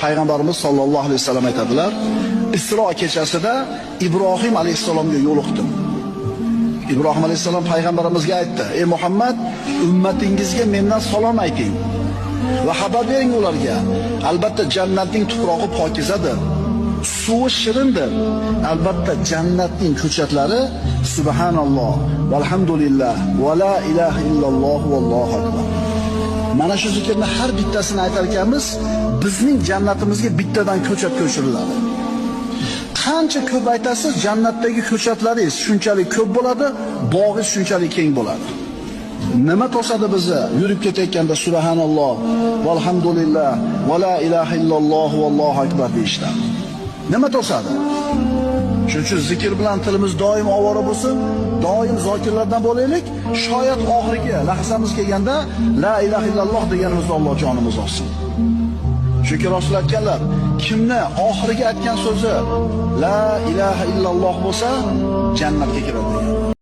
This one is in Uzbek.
payg'ambarimiz sollallohu alayhi vasallam aytadilar, Isro kechasida Ibrohim alayhisalomga yo'liqdim. Ibrohim alayhisalom payg'ambarimizga aytdi: "Ey Muhammad, ummatingizga mendan salom ayting va xabar bering ularga. Albatta jannatning tuprog'i pokizadir, suvi shirindir. Albatta jannatning ko'chatlari subhanalloh, valhamdulillah, va la ilaha illalloh, vallohu akbar." Mana shu zikrni har bittasini aytar ekanmiz, bizning jannatimizga bittadan ko'chat ko'chiriladi. Qancha ko'p aytasiz, jannatdagi ko'chatlaringiz shunchalik ko'p bo'ladi, bog'ingiz shunchalik keng bo'ladi. Nima to'sadi bizni yurib ketayotganda subhanalloh, valhamdulillah, va la ilaha illalloh, vallohu akbar deyishdan? Nima to'sadi? Shuning uchun zikr bilan tilimiz doim ovora bo'lsin, doim zokirlardan bo'laylik. Shoyat oxirgi lahzamiz kelganda la ilaha illalloh deganimizda Alloh jonimiz olsin. Chunki Rasul aytganlar, kimni oxirgi aytgan so'zi la ilaha illalloh bo'lsa, jannatga kiradi degan.